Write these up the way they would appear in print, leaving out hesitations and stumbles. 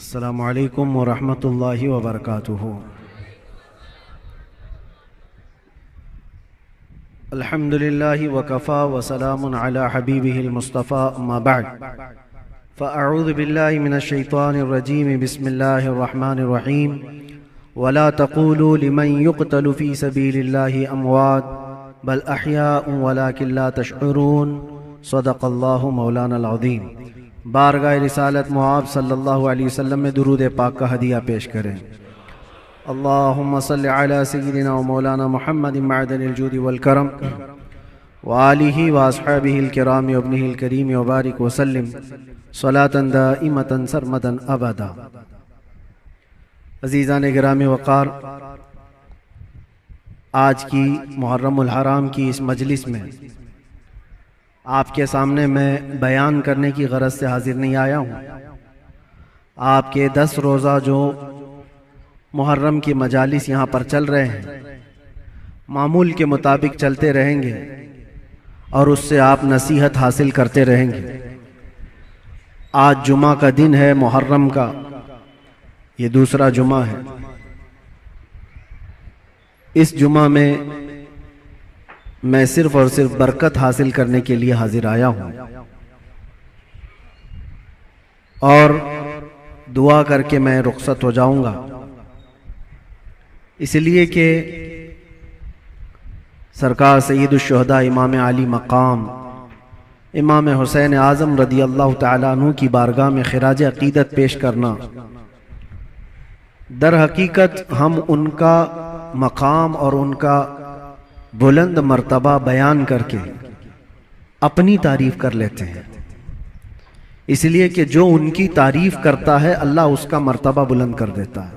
अस्सलामु अलैकुम वरहमतुल्लाहि वबरकातुहू। अल्हम्दुलिल्लाहि वकफ़ा वसलामुन अला हबीबिहिल मुस्तफ़ा अम्मा बअद फ़अऊज़ु बिल्लाहि मिनश शैतानिर रजीम बिस्मिल्लाहिर रहमानिर रहीम वला तक़ूलू लिमन युक़तलु फ़ी सबीलिल्लाहि अमवात बल अहयाउन वलाकिन ला तशऊरून सदक़ल्लाहु मौलानल अज़ीम। बारगाह रिसालत मुआब सल्लल्लाहु अलैहि वसल्लम में दुरूद पाक का हदिया पेश करें। अल्लाहुम्मा सल्लि अला सय्यिदिना व मौलाना मुहम्मदिन मअदनिल जूदि वल करम व आलिहि व अस्हाबिहिल किराम व इब्निहिल करीम व बारिक व सल्लिम सलातन दाइमतन सरमदन अबदा। अज़ीज़ान गिरामी वक़ार, आज की मुहर्रमुल हराम की इस मजलिस में आपके सामने मैं बयान करने की गरज से हाजिर नहीं आया हूँ। आपके 10 रोज़ा जो मुहर्रम की मजालिस यहाँ पर चल रहे हैं, मामूल के मुताबिक चलते रहेंगे और उससे आप नसीहत हासिल करते रहेंगे। आज जुमा का दिन है, मुहर्रम का ये दूसरा जुमा है। इस जुमा में मैं सिर्फ और सिर्फ बरकत हासिल करने के लिए हाजिर आया हूँ और दुआ करके मैं रुखसत हो जाऊंगा, इसलिए कि सरकार सय्यदुश्शुहदा इमाम आली मकाम इमाम हुसैन आज़म रदी अल्लाह तआला अन्हु की बारगाह में खिराज अकीदत पेश करना, दर हकीकत हम उनका मकाम और उनका बुलंद मर्तबा बयान करके अपनी तारीफ कर लेते हैं, इसलिए कि जो उनकी तारीफ करता है अल्लाह उसका मर्तबा बुलंद कर देता है।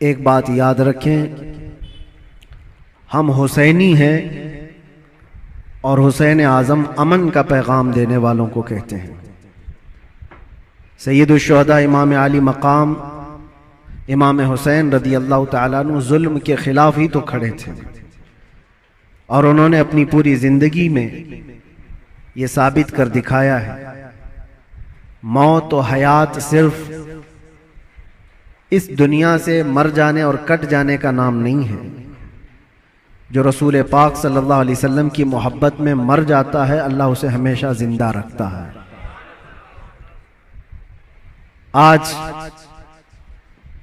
एक बात याद रखें, हम हुसैनी हैं और हुसैन आज़म अमन का पैगाम देने वालों को कहते हैं। सय्यदुश्शुहदा इमाम आली मकाम इमाम हुसैन रदी अल्लाह तआला अन्हु जुल्म के खिलाफ ही तो खड़े थे और उन्होंने अपनी पूरी जिंदगी में ये साबित कर दिखाया है, मौत और हयात सिर्फ इस दुनिया से मर जाने और कट जाने का नाम नहीं है। जो रसूल पाक सल्लल्लाहु अलैहि वसल्लम की मोहब्बत में मर जाता है, अल्लाह उसे हमेशा जिंदा रखता है। आज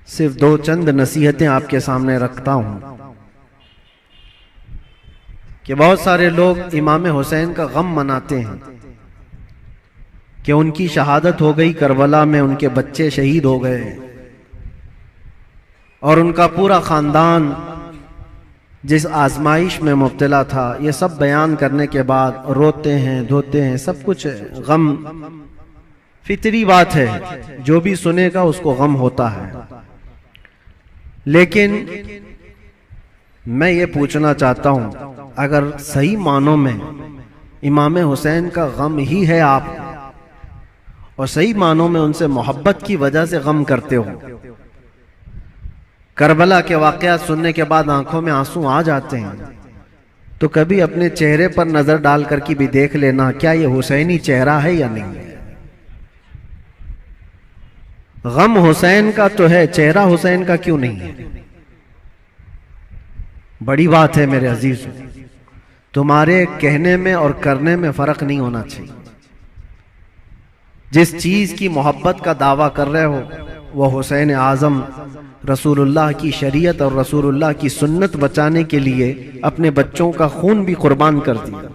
सिर्फ 2 चंद नसीहतें आपके सामने रखता हूं कि बहुत सारे लोग इमाम हुसैन का गम मनाते हैं कि उनकी शहादत हो गई, करबला में उनके बच्चे शहीद हो गए और उनका पूरा खानदान जिस आजमाइश में मुब्तला था, ये सब बयान करने के बाद रोते हैं, धोते हैं, सब कुछ गम फितरी बात है, जो भी सुनेगा उसको गम होता है। लेकिन मैं ये पूछना चाहता हूं, अगर सही मानों में इमाम हुसैन का गम ही है आप और सही मानों में उनसे मोहब्बत की वजह से गम करते हो, करबला के वाकयात सुनने के बाद आंखों में आंसू आ जाते हैं, तो कभी अपने चेहरे पर नजर डाल करके भी देख लेना, क्या ये हुसैनी चेहरा है या नहीं। गम हुसैन का तो है, चेहरा हुसैन का क्यों नहीं है। बड़ी बात है मेरे अजीजों, तुम्हारे कहने में और करने में फर्क नहीं होना चाहिए। जिस चीज की मोहब्बत का दावा कर रहे हो, वह हुसैन आजम रसूलुल्लाह की शरीयत और रसूलुल्लाह की सुन्नत बचाने के लिए अपने बच्चों का खून भी कुर्बान कर दिया,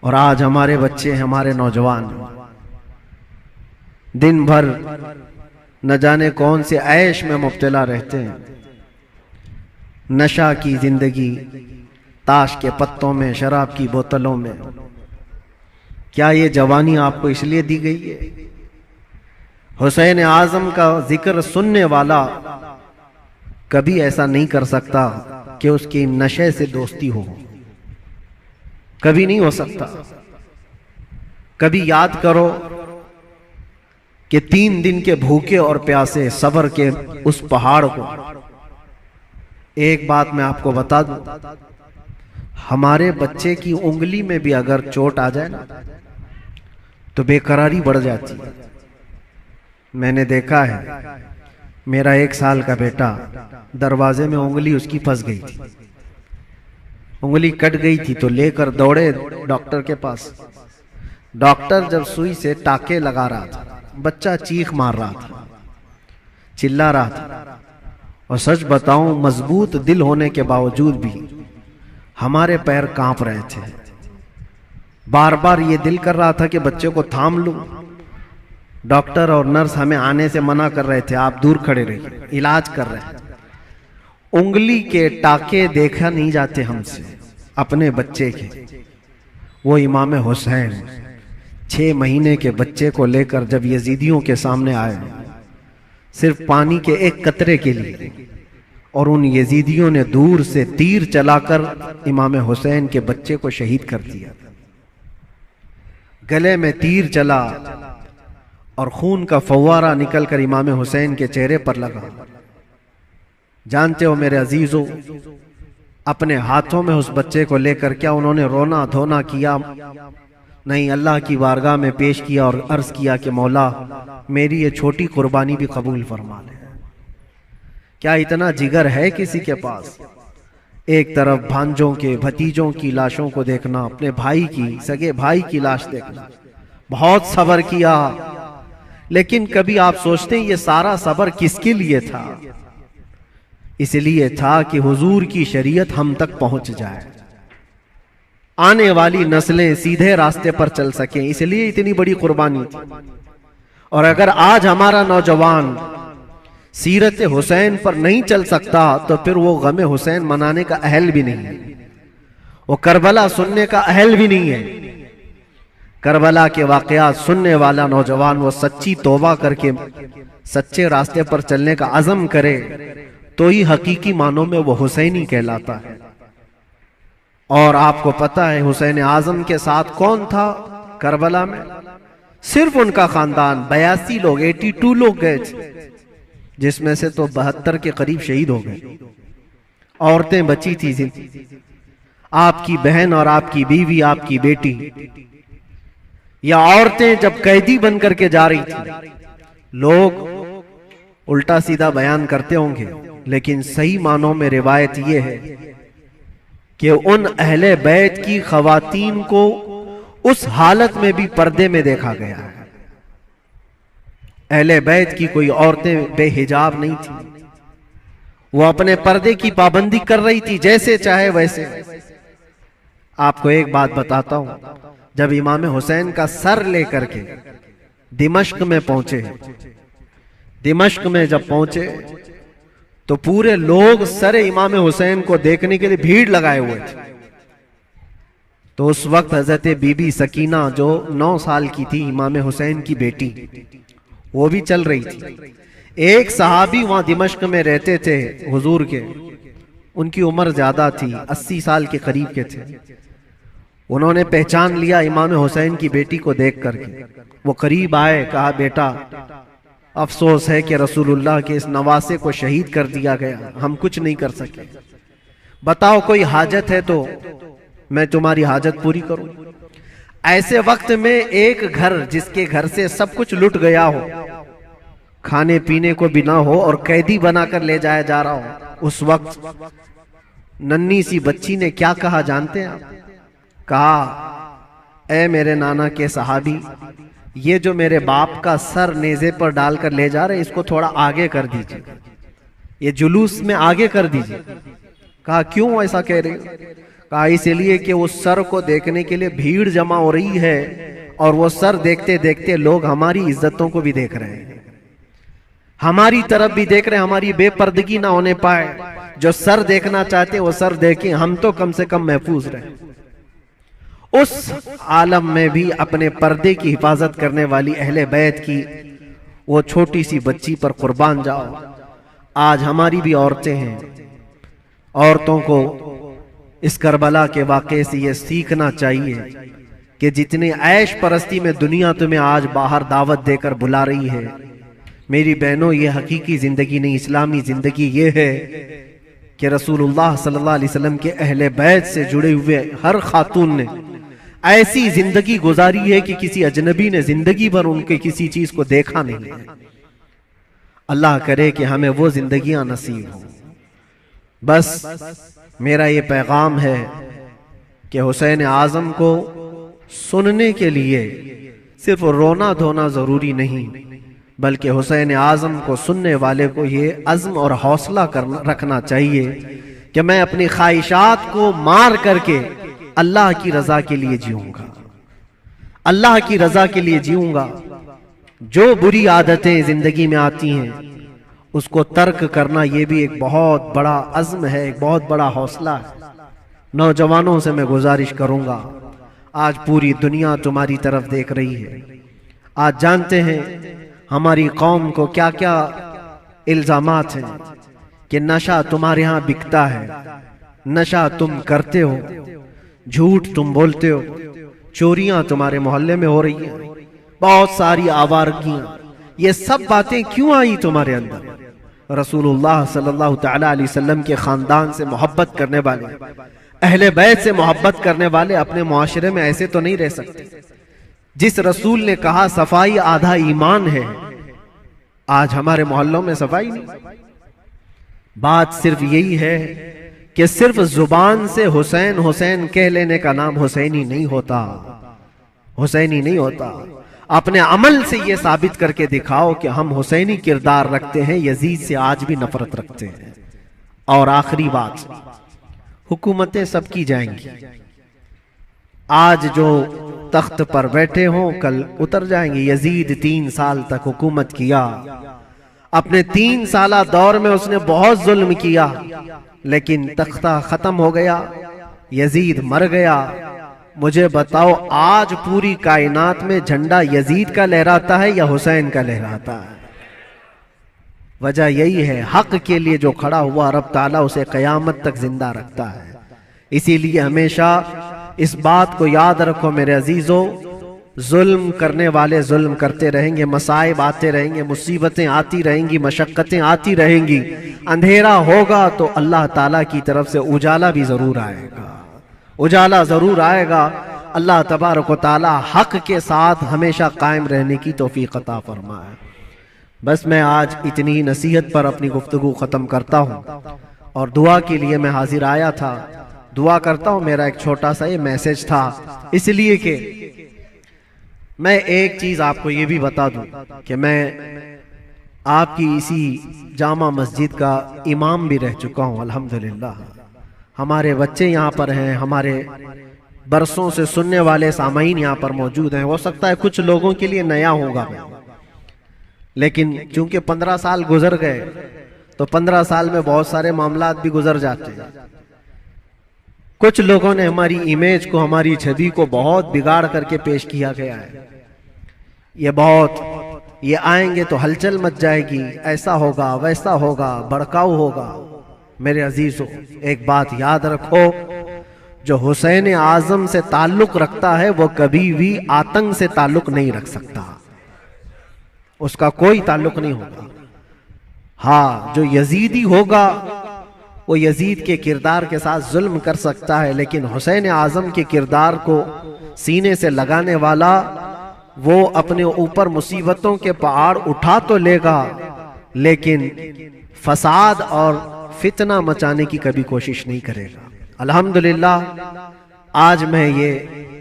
और आज हमारे बच्चे, हमारे नौजवान दिन भर न जाने कौन से ऐश में मुब्तला रहते हैं, नशा की जिंदगी, ताश के पत्तों में, शराब की बोतलों में। क्या ये जवानी आपको इसलिए दी गई है? हुसैन आजम का जिक्र सुनने वाला कभी ऐसा नहीं कर सकता कि उसकी नशे से दोस्ती हो, कभी नहीं हो सकता। कभी याद करो कि 3 दिन के भूखे और प्यासे सब्र के उस पहाड़ को। एक बात मैं आपको बता दूं, हमारे बच्चे की उंगली में भी अगर चोट आ जाए ना, तो बेकरारी बढ़ जाती है। मैंने देखा है, मेरा 1 साल का बेटा दरवाजे में उंगली उसकी फंस गई थी, उंगली कट गई थी, तो लेकर दौड़े डॉक्टर के पास। डॉक्टर जब सुई से टाके लगा रहा था, बच्चा चीख मार रहा था, चिल्ला रहा था। और सच बताऊं, मजबूत दिल होने के बावजूद भी हमारे पैर कांप रहे थे। बार बार ये दिल कर रहा था कि बच्चे को थाम लूं। डॉक्टर और नर्स हमें आने से मना कर रहे थे, आप दूर खड़े रहिए, इलाज कर रहे हैं। उंगली के टाके देखा नहीं जाते हमसे अपने बच्चे के। वो इमाम हुसैन 6 महीने के बच्चे को लेकर जब यजीदियों के सामने आए, सिर्फ पानी के एक कतरे के लिए, और उन यजीदियों ने दूर से तीर चलाकर इमाम हुसैन के बच्चे को शहीद कर दिया। गले में तीर चला और खून का फव्वारा निकलकर इमाम हुसैन के चेहरे पर लगा। जानते हो मेरे अजीजों, अपने हाथों में उस बच्चे को लेकर क्या उन्होंने रोना धोना किया? नहीं, अल्लाह की बारगाह में पेश किया और अर्ज किया कि मौला मेरी ये छोटी कुर्बानी भी कबूल फरमा ले। क्या इतना जिगर है किसी के पास? एक तरफ भांजों के भतीजों की लाशों को देखना, अपने भाई की, सगे भाई की लाश देखना, बहुत सब्र किया, लेकिन कभी आप सोचते हैं ये सारा सब्र किसके लिए था? इसलिए था कि हुजूर की शरीयत हम तक पहुंच जाए, आने वाली नस्लें सीधे रास्ते पर चल सकें, इसलिए इतनी बड़ी कुर्बानी थी। और अगर आज हमारा नौजवान सीरत हुसैन पर नहीं चल सकता तो फिर वो गम हुसैन मनाने का अहल भी नहीं है, वो करबला सुनने का अहल भी नहीं है। करबला के वाकयात सुनने वाला नौजवान वो सच्ची तौबा करके सच्चे रास्ते पर चलने का अज़म करे तो ही हकीकी मानों में वो हुसैनी कहलाता है। और आपको पता है हुसैन आजम के साथ कौन था करबला में? सिर्फ उनका खानदान। 82 लोग, 82 लोग गए थे, जिसमें से तो 72 के करीब शहीद हो गए। औरतें बची थी, आपकी बहन और आपकी बीवी, आपकी बेटी, या औरतें जब कैदी बन करके जा रही थी। लोग उल्टा सीधा बयान करते होंगे, लेकिन सही मानों में रिवायत यह है कि उन अहले बैत की खवातीन को उस हालत में भी पर्दे में देखा गया है। अहले बैत की कोई औरतें बेहिजाब नहीं थी, वो अपने पर्दे की पाबंदी कर रही थी, जैसे चाहे वैसे। आपको एक बात बताता हूं, जब इमाम हुसैन का सर लेकर के दिमश्क में पहुंचे, दिमश्क में जब पहुंचे तो पूरे लोग सर इमाम हुसैन को देखने के लिए भीड़ लगाए हुए थे। तो उस वक्त हजरत बीबी सकीना जो 9 साल की थी, इमाम हुसैन की बेटी, वो भी चल रही थी। एक सहाबी वहां दिमश्क में रहते थे हुजूर के, उनकी उम्र ज्यादा थी, 80 साल के करीब के थे। उन्होंने पहचान लिया इमाम हुसैन की बेटी को देख करके। वो करीब आए, कहा बेटा अफसोस है कि रसूलुल्लाह के इस नवासे को शहीद कर दिया गया, हम कुछ नहीं कर सके। बताओ कोई हाजत है तो मैं तुम्हारी हाजत पूरी करूं। ऐसे वक्त में एक घर, जिसके घर से सब कुछ लुट गया हो, खाने पीने को भी ना हो और कैदी बनाकर ले जाया जा रहा हो, उस वक्त नन्ही सी बच्ची ने क्या कहा जानते हैं आप? कहा, ऐ मेरे नाना के सहाबी, ये जो मेरे बाप का सर नेज़े पर डालकर ले जा रहे, इसको थोड़ा आगे कर दीजिए, ये जुलूस में आगे कर दीजिए। कहा क्यों ऐसा कह रहे हो? कहा इसलिए कि उस सर को देखने के लिए भीड़ जमा हो रही है, और वो सर देखते देखते लोग हमारी इज्जतों को भी देख रहे हैं, हमारी तरफ भी देख रहे हैं, हमारी बेपर्दगी ना होने पाए। जो सर देखना चाहते वो सर देखें, हम तो कम से कम महफूज रहे। उस आलम में भी अपने पर्दे की हिफाजत करने वाली अहले बैत की वो छोटी सी बच्ची पर कुर्बान जाओ। आज हमारी भी औरतें हैं, औरतों को इस करबला के वाक़े से ये सीखना चाहिए कि जितने ऐश परस्ती में दुनिया तुम्हें आज बाहर दावत देकर बुला रही है, मेरी बहनों, ये हकीकी जिंदगी नहीं, इस्लामी जिंदगी ये है कि रसूलुल्लाह सल्लल्लाहु अलैहि वसल्लम के अहले बैत से जुड़े हुए हर खातून ने ऐसी जिंदगी गुजारी है कि किसी अजनबी ने जिंदगी भर उनके किसी चीज को देखा नहीं है। अल्लाह करे कि हमें वो जिंदगियां नसीब हो। बस मेरा ये पैगाम है कि हुसैन आज़म को सुनने के लिए सिर्फ रोना धोना जरूरी नहीं, बल्कि हुसैन आज़म को सुनने वाले को ये अज़्म और हौसला रखना चाहिए कि मैं अपनी ख्वाहिशात को मार करके अल्लाह की रजा के लिए जीऊंगा, अल्लाह की रजा के लिए जीऊंगा। जो बुरी आदतें जिंदगी में आती हैं उसको तर्क करना ये भी एक बहुत बड़ा अज़्म है, एक बहुत बड़ा हौसला है। नौजवानों से मैं गुजारिश करूंगा, आज पूरी दुनिया तुम्हारी तरफ देख रही है। आज जानते हैं हमारी कौम को क्या क्या इल्जामात हैं कि नशा तुम्हारे यहाँ बिकता है, नशा तुम करते हो, झूठ तुम बोलते हो, चोरियां तुम्हारे मोहल्ले में हो रही हैं, बहुत सारी आवारगियां। ये सब बातें क्यों आई तुम्हारे अंदर? रसूलुल्लाह सल्लल्लाहु तआला अलैहि वसल्लम के खानदान से मोहब्बत करने वाले, अहले बैत से मोहब्बत करने वाले अपने मुआशरे में ऐसे तो नहीं रह सकते। जिस रसूल ने कहा सफाई आधा ईमान है, आज हमारे मोहल्लों में सफाई नहीं। बात सिर्फ यही है कि सिर्फ जुबान से हुसैन हुसैन कह लेने का नाम हुसैनी नहीं होता, हुसैनी नहीं होता। अपने अमल से यह साबित करके दिखाओ कि हम हुसैनी किरदार रखते हैं, यजीद से आज भी नफरत रखते हैं। और आखिरी बात, हुकूमतें सबकी जाएंगी। आज जो तख्त पर बैठे हों कल उतर जाएंगे। यजीद 3 साल तक हुकूमत किया, अपने 3 साला दौर में उसने बहुत जुल्म किया, लेकिन तख्ता खत्म हो गया, यजीद मर गया। मुझे बताओ आज पूरी कायनात में झंडा यजीद का लहराता है या हुसैन का लहराता है? वजह यही है, हक के लिए जो खड़ा हुआ रब ताला उसे कयामत तक जिंदा रखता है। इसीलिए हमेशा इस बात को याद रखो मेरे अजीजों, जुल्म करने वाले जुल्म करते रहेंगे, मसाइब आते रहेंगे, मुसीबतें आती रहेंगी, मशक्कतें आती रहेंगी। अंधेरा होगा तो अल्लाह ताला की तरफ से उजाला भी जरूर आएगा, उजाला जरूर आएगा। अल्लाह तबारक व तआला हक के साथ हमेशा कायम रहने की तौफीक अता फरमाए। बस मैं आज इतनी नसीहत पर अपनी गुफ्तगू खत्म करता हूँ और दुआ के लिए मैं हाजिर आया था। दुआ करता हूँ, मेरा एक छोटा सा ये मैसेज था, इसलिए कि मैं एक चीज आपको ये भी बता दूं कि मैं आपकी इसी जामा मस्जिद का इमाम भी रह चुका हूँ अल्हम्दुलिल्लाह। हमारे बच्चे यहाँ पर हैं, हमारे बरसों से सुनने वाले सामाईन यहाँ पर मौजूद हैं। हो सकता है कुछ लोगों के लिए नया होगा, लेकिन चूंकि 15 साल गुजर गए तो 15 साल में बहुत सारे मामलात भी गुजर जाते हैं। कुछ लोगों ने हमारी इमेज को, हमारी छवि को बहुत बिगाड़ करके पेश किया गया है। ये आएंगे तो हलचल मच जाएगी, ऐसा होगा वैसा होगा, भड़काऊ होगा। मेरे अजीजों, एक बात याद रखो, जो हुसैन आजम से ताल्लुक रखता है वो कभी भी आतंक से ताल्लुक नहीं रख सकता, उसका कोई ताल्लुक नहीं होगा। हाँ, जो यजीदी होगा वो यजीद के किरदार के साथ जुल्म कर सकता है, लेकिन हुसैन आजम के किरदार को सीने से लगाने वाला वो अपने ऊपर मुसीबतों के पहाड़ उठा तो लेगा, लेकिन फसाद और फितना मचाने की कभी कोशिश नहीं करेगा। अल्हम्दुलिल्लाह आज मैं ये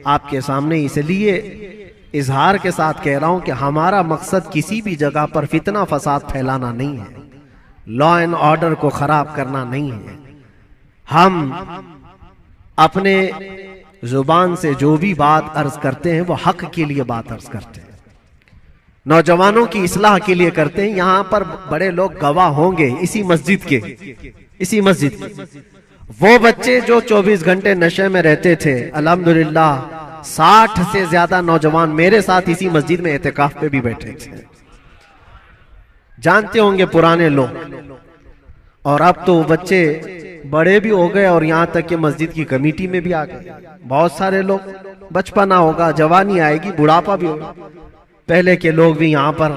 आपके सामने इसलिए इजहार के साथ कह रहा हूं कि हमारा मकसद किसी भी जगह पर फितना फसाद फैलाना नहीं है, लॉ एंड ऑर्डर को खराब करना नहीं है। हम अपने जुबान से जो भी बात अर्ज करते हैं वो हक के लिए बात अर्ज करते हैं, नौजवानों की इस्लाह के लिए करते हैं। यहां पर बड़े लोग गवाह होंगे, इसी मस्जिद के वो बच्चे जो 24 घंटे नशे में रहते थे, अल्हम्दुलिल्लाह 60 से ज्यादा नौजवान मेरे साथ इसी मस्जिद में एहतिकाफ पे भी बैठे थे। जानते होंगे पुराने लोग, और अब तो बच्चे बड़े भी हो गए और यहाँ तक कि मस्जिद की कमेटी में भी आ गए। बहुत सारे लोग, बचपना होगा, जवानी आएगी, बुढ़ापा भी होगा। पहले के लोग भी यहाँ पर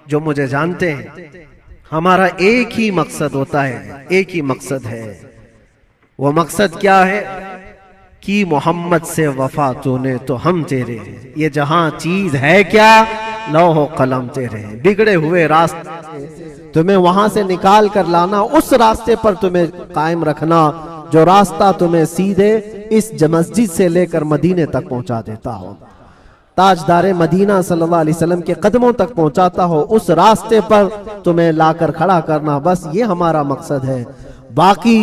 जो मुझे जानते हैं, हमारा एक ही मकसद होता है, एक ही मकसद है। वो मकसद क्या है कि मोहम्मद से वफा तूने तो हम तेरे हैं, ये जहां चीज है क्या, लौह कलम तेरे हैं। बिगड़े हुए रास्ते तुम्हें वहां से निकाल कर लाना, उस रास्ते पर तुम्हें कायम रखना जो रास्ता तुम्हें सीधे इस मस्जिद से लेकर मदीने तक पहुंचा देता हो, ताजदारे मदीना सल्लल्लाहु अलैहि वसल्लम के कदमों तक पहुंचाता हो, उस रास्ते पर तुम्हें लाकर खड़ा करना, बस ये हमारा मकसद है। बाकी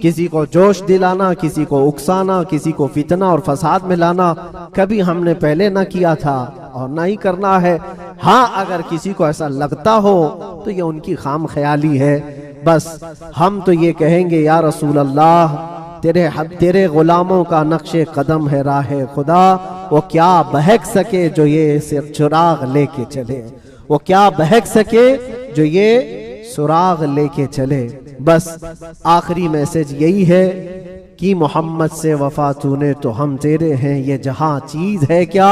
किसी को जोश दिलाना, किसी को उकसाना, किसी को फितना और फसाद में लाना कभी हमने पहले ना किया था और ना ही करना है। हाँ, अगर किसी को ऐसा लगता हो तो ये उनकी खाम ख्याली है। बस हम तो ये कहेंगे, या रसूल अल्लाह, तेरे गुलामों का नक्शे कदम है राह खुदा, वो क्या बहक सके जो ये सुराग लेके चले, वो क्या बहक सके जो ये सुराग लेके चले। बस आखिरी मैसेज यही है कि मोहम्मद से वफा तूने तो हम तेरे हैं, ये जहां चीज है क्या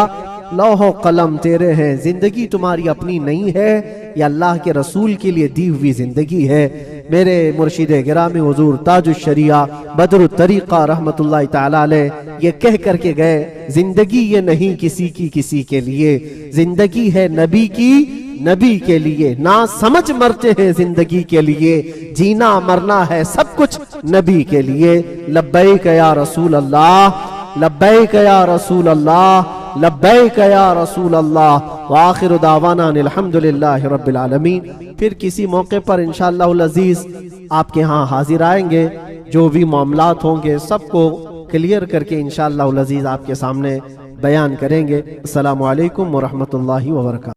लौह कलम तेरे हैं, जिंदगी तुम्हारी अपनी नहीं है, ये अल्लाह के रसूल के लिए दी हुई जिंदगी है। मेरे मुर्शिद गिरामी हुजूर ताजुश शरिया बदरुत तरीका रहमतुल्लाह तआला अलैह ये कह करके गए, जिंदगी ये नहीं किसी के लिए, जिंदगी है नबी की, नबी के लिए। ना समझ मरते हैं जिंदगी के लिए, जीना मरना है सब कुछ नबी के लिए। लब्बैक या रसूल अल्लाह, लब्बैक या रसूल अल्लाह, लब्बैक या रसूल अल्लाह। व आखिरु दावाना अल्हम्दुलिल्लाहि रब्बिल आलमीन। फिर किसी मौके पर इंशाअल्लाहुल अजीज आपके यहाँ हाजिर आएंगे, जो भी मामलात होंगे सबको क्लियर करके इंशाअल्लाहुल अजीज आपके सामने बयान करेंगे। अस्सलामु अलैकुम व रहमतुल्लाहि व बरकातहू।